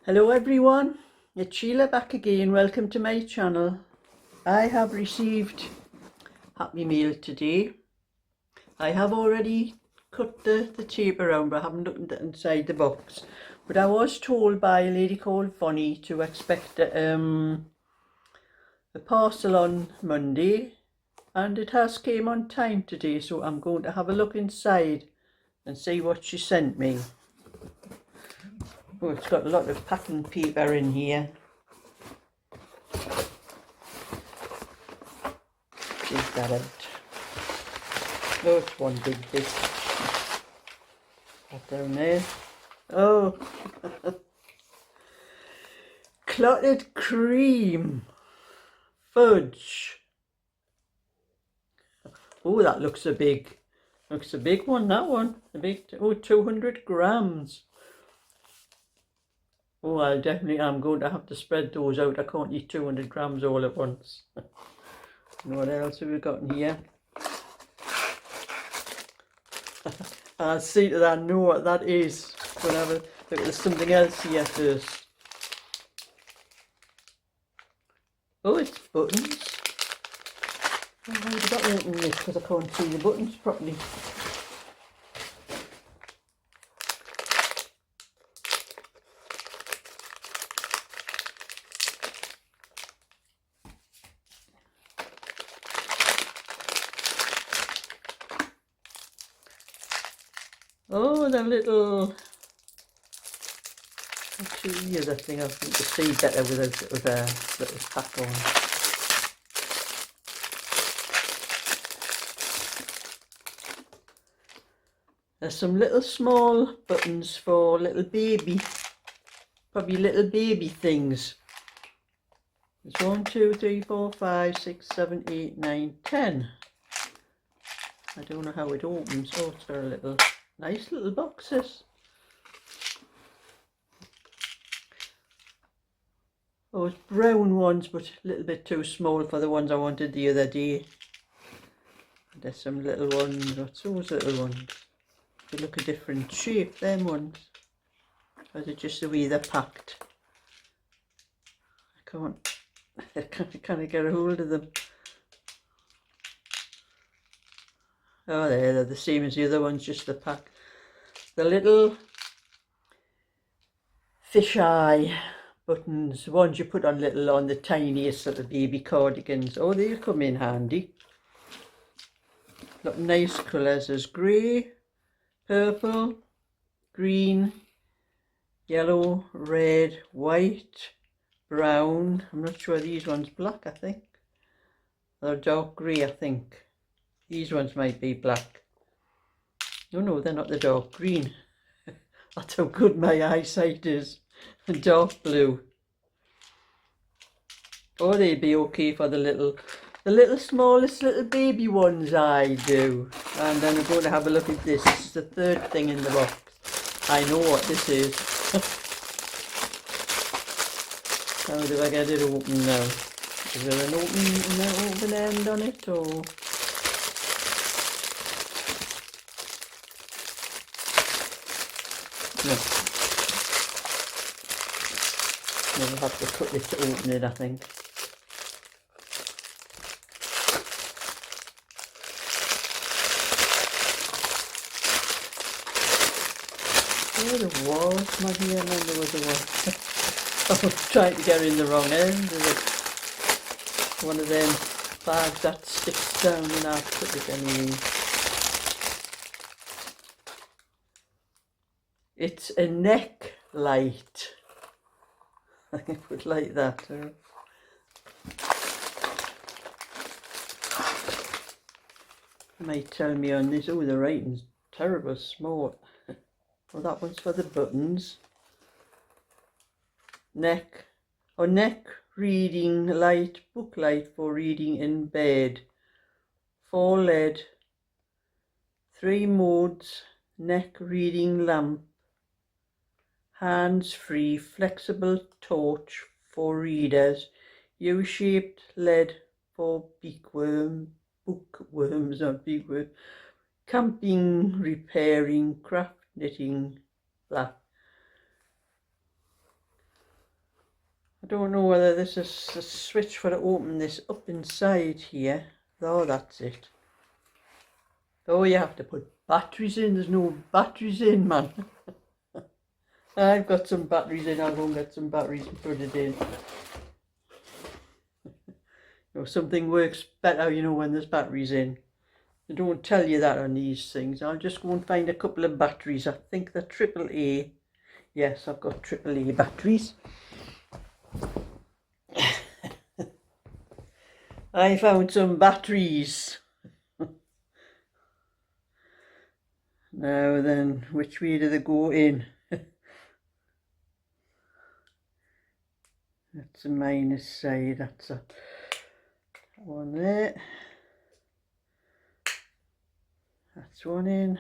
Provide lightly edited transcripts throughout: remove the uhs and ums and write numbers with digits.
Hello everyone, it's Sheila back again. Welcome to my channel. I have received Happy Meal today. I have already cut the tape around, but I haven't looked inside the box. But I was told by a lady called Voni to expect a parcel on Monday, and it has came on time today, so I'm going to have a look inside and see what she sent me. Oh, it's got a lot of packing paper in here. Take that out. Oh, it's one big bit. That down there. Oh, clotted cream. Fudge. Oh, that looks a big one, that one. A big, 200 grams. Oh, I'm going to have to spread those out. I can't eat 200 grams all at once. And what else have we got in here? I'll see that I know what that is. Going to have a look. There's something else here first. Oh, it's buttons. Oh, how have I got to open this because I can't see the buttons properly. Oh, the little, actually, yeah, that thing I think to see better with a little pack on. There's some little small buttons for little baby, probably little baby things. There's 1, 2, 3, 4, 5, 6, 7, 8, 9, 10. I don't know how it opens. Oh, it's got a little, nice little boxes. Oh, it's brown ones, but a little bit too small for the ones I wanted the other day. There's some little ones. What's those little ones? They look a different shape, them ones. Or is it just the way they're packed? I can't get a hold of them. Oh, they're the same as the other ones, just the pack. The little fisheye buttons, the ones you put on the tiniest little baby cardigans. Oh, they'll come in handy. Got nice colours. There's grey, purple, green, yellow, red, white, brown. I'm not sure these ones black, I think. They're dark grey, I think. These ones might be black. No, they're not the dark green. That's how good my eyesight is. Dark blue. Oh, they'd be okay for the smallest little baby ones, I do. And then we're going to have a look at this. This is the third thing in the box. I know what this is. How do I get it open now? Is there an open end on it, or? No. I'll have to cut this to open it, I think. Oh, there was my here, and then there was a one. I was trying to get her in the wrong end. There's one of them bags that sticks down, and I'll put it anyway. It's a neck light. I can put like that. Might tell me on this. Oh, the writing's terrible small. Well, that one's for the buttons. Neck reading light, book light for reading in bed. 4 LED, 3 modes, neck reading lamp. Hands-free flexible torch for readers. U-shaped LED for bookworms, not beakworms. Camping, repairing, craft, knitting, black. don't know whether this is a switch for to open this up inside here. Oh, that's it. Oh, you have to put batteries in. There's no batteries in, man. I've got some batteries in. I'll go and get some batteries and put it in. You know, something works better, you know, when there's batteries in. They don't tell you that on these things. I'll just go and find a couple of batteries. I think they're AAA. Yes, I've got AAA batteries. I found some batteries. Now then, which way do they go in? That's the minus side, that's a one there. That's one in.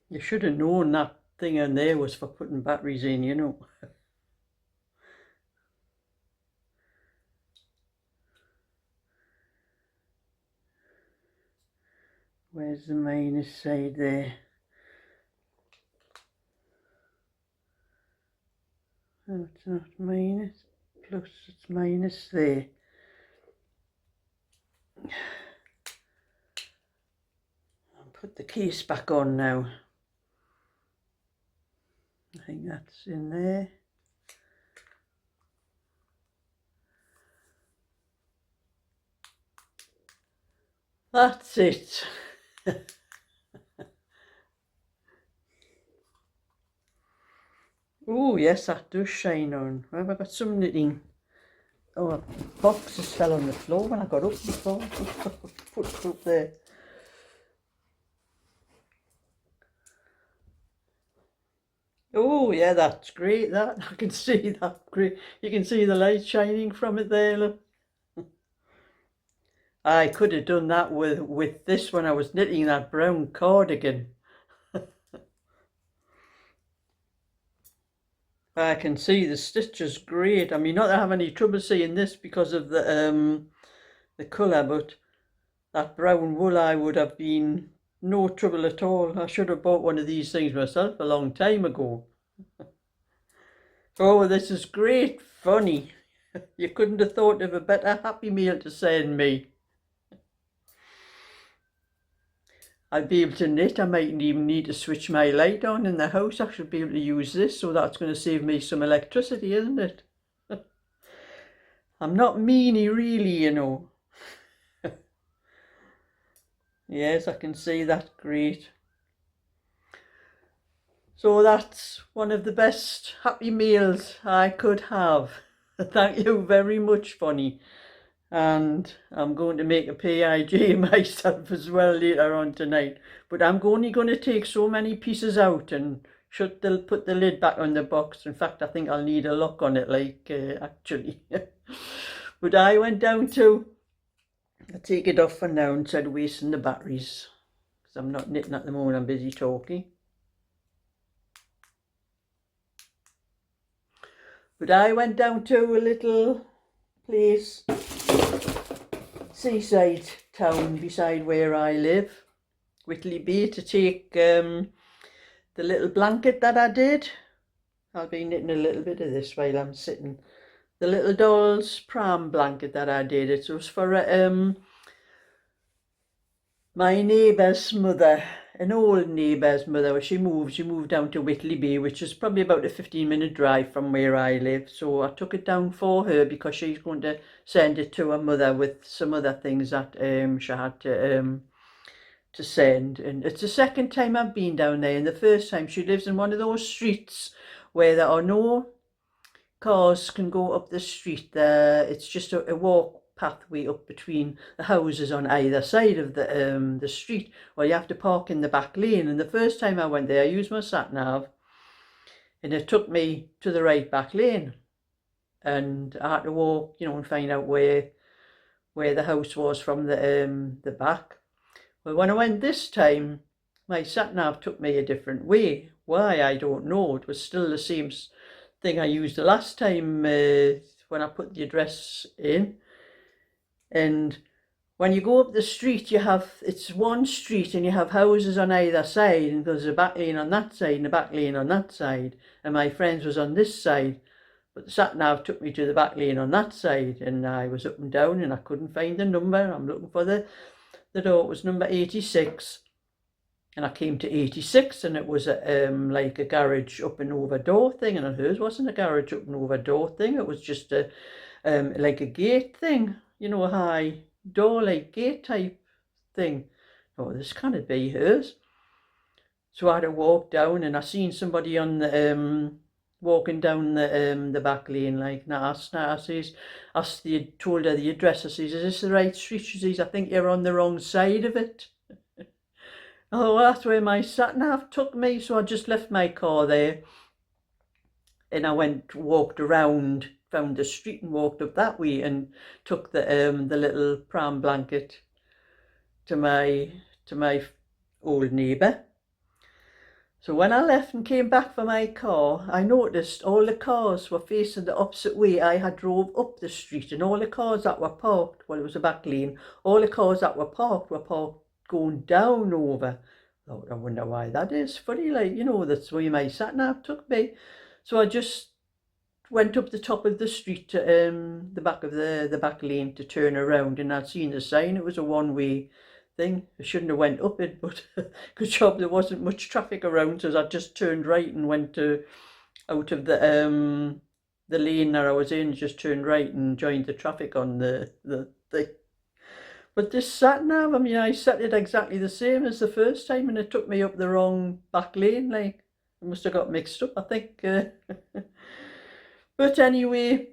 You should have known that thing in there was for putting batteries in, you know. Where's the minus side there? Oh, it's not minus, plus it's minus there. I'll put the case back on now. I think that's in there. That's it. Oh yes, that does shine on. Where have I got some knitting? Oh, boxes fell on the floor when I got up before. Put it up there. Oh yeah, that's great. That I can see that great. You can see the light shining from it there. Look. I could have done that with this when I was knitting that brown cardigan. I can see the stitches great. I mean, not that I have any trouble seeing this because of the colour, but that brown wool I would have been no trouble at all. I should have bought one of these things myself a long time ago. Oh, this is great, Voni. You couldn't have thought of a better Happy Meal to send me. I'll be able to knit. I mightn't even need to switch my light on in the house. I should be able to use this, so that's going to save me some electricity, isn't it? I'm not meanie really, you know. Yes, I can see that great. So that's one of the best Happy Meals I could have. Thank you very much, Voni. And I'm going to make a PIJ myself as well later on tonight. But I'm only going to take so many pieces out and put the lid back on the box. In fact, I think I'll need a lock on it, like, actually. But I went down to, I take it off for now instead of wasting the batteries. Because I'm not knitting at the moment, I'm busy talking. But I went down to a little place, seaside town beside where I live, Whitley Bay, to take the little blanket that I did. I'll be knitting a little bit of this while I'm sitting. The little doll's pram blanket that I did. It was for my neighbour's mother, an old neighbour's mother. She moved down to Whitley Bay, which is probably about a 15-minute drive from where I live. So I took it down for her because she's going to send it to her mother with some other things that she had to send. And it's the second time I've been down there, and the first time she lives in one of those streets where there are no cars can go up the street. It's just a walk pathway up between the houses on either side of the street, or you have to park in the back lane. And the first time I went there, I used my sat nav and it took me to the right back lane, and I had to walk, you know, and find out where the house was from the back. Well, when I went this time, my sat nav took me a different way. Why, I don't know. It was still the same thing I used the last time when I put the address in. And when you go up the street, it's one street and you have houses on either side, and there's a back lane on that side and a back lane on that side. And my friend's was on this side, But the sat-nav took me to the back lane on that side, and I was up and down and I couldn't find the number. I'm looking for the door. It was number 86. And I came to 86, and it was like a garage up and over door thing, and hers wasn't a garage up and over door thing. It was just a like a gate thing, you know, a high door, like gate type thing. Oh, this can't be hers. So I had to walk down, and I seen somebody on the walking down the back lane, like, and I told her the address. I says, "Is this the right street?" She says, "I think you're on the wrong side of it." Oh, that's where my sat-nav took me. So I just left my car there, and I walked around, found the street and walked up that way, and took the little pram blanket to my old neighbour. So when I left and came back for my car, I noticed all the cars were facing the opposite way. I had drove up the street, and all the cars that were parked, well, it was a back lane, all the cars that were parked going down over. I wonder why that is. Funny, like, you know, that's where my sat-nav took me. So I just went up the top of the street to the back of the back lane to turn around, and I'd seen the sign. It was a one-way thing. I shouldn't have went up it, but good job there wasn't much traffic around, so I just turned right and went out of the lane that I was in, just turned right and joined the traffic on the thing. But this sat-nav, I mean, I set it exactly the same as the first time, and it took me up the wrong back lane. Like, I must have got mixed up, I think. But anyway,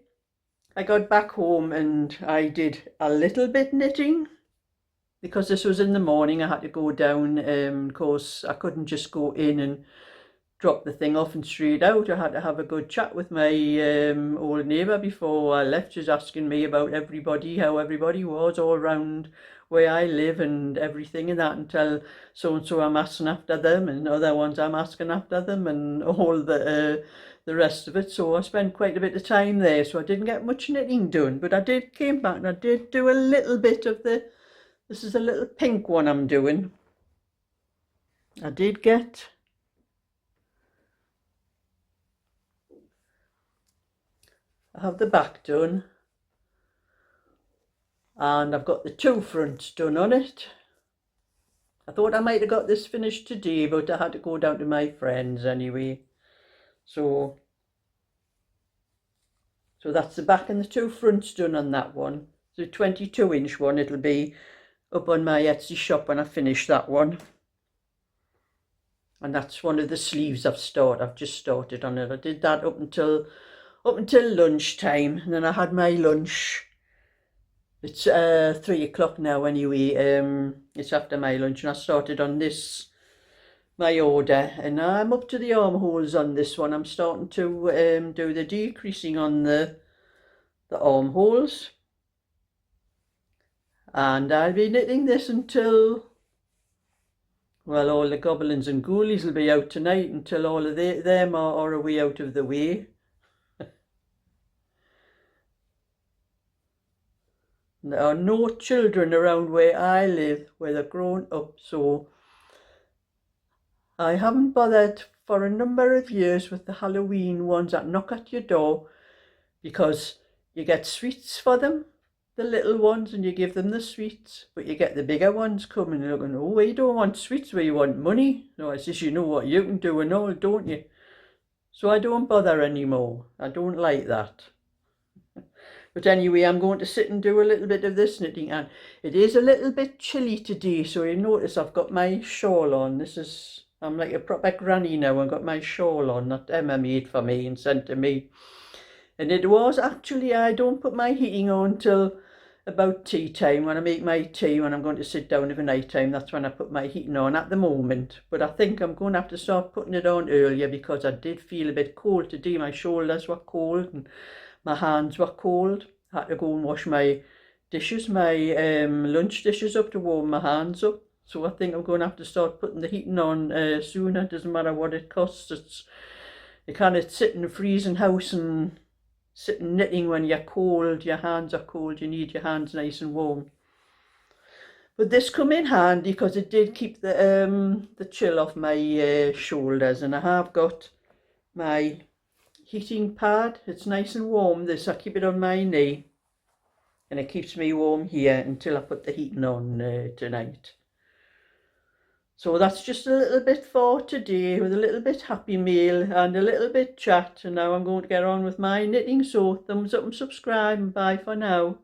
I got back home and I did a little bit knitting. Because this was in the morning, I had to go down. Of course, I couldn't just go in and drop the thing off and straight out. I had to have a good chat with my old neighbour before I left. She was asking me about everybody, how everybody was all round where I live and everything and that, and tell so-and-so I'm asking after them, and other ones I'm asking after them, and all the rest of it. So I spent quite a bit of time there, so I didn't get much knitting done, but I came back and I did do a little bit of this is a little pink one I'm doing. I did get I have the back done, and I've got the two fronts done on it. I thought I might have got this finished today, but I had to go down to my friends anyway. So that's the back and the two fronts done on that one. The 22-inch one, it'll be up on my Etsy shop when I finish that one. And that's one of the sleeves I've just started on it. I did that up until lunchtime, and then I had my lunch. It's 3 o'clock now anyway. It's after my lunch, and I started on my order, and I'm up to the armholes on this one. I'm starting to do the decreasing on the armholes, and I'll be knitting this until, well, all the goblins and ghoulies will be out tonight, until all of them are away out of the way. There are no children around where I live, where they're grown up, so I haven't bothered for a number of years with the Halloween ones that knock at your door, because you get sweets for them, the little ones, and you give them the sweets, but you get the bigger ones coming and looking, oh, you don't want sweets, where you want money. No, I says, you know what you can do and all, don't you? So I don't bother anymore. I don't like that. But anyway, I'm going to sit and do a little bit of this knitting, and it is a little bit chilly today, so you notice I've got my shawl on. I'm like a proper granny now. I've got my shawl on that Emma made for me and sent to me. And it was actually, I don't put my heating on till about tea time. When I make my tea, when I'm going to sit down for night time, that's when I put my heating on at the moment. But I think I'm going to have to start putting it on earlier, because I did feel a bit cold today. My shoulders were cold and my hands were cold. I had to go and wash my dishes, my lunch dishes up, to warm my hands up. So I think I'm going to have to start putting the heating on sooner. It doesn't matter what it costs. You can't sit in a freezing house and sit and knitting when you're cold. Your hands are cold. You need your hands nice and warm. But this come in handy, because it did keep the chill off my shoulders. And I have got my heating pad. It's nice and warm, this. I keep it on my knee and it keeps me warm here until I put the heating on tonight. So that's just a little bit for today, with a little bit happy meal and a little bit chat, and now I'm going to get on with my knitting. So thumbs up and subscribe, and bye for now.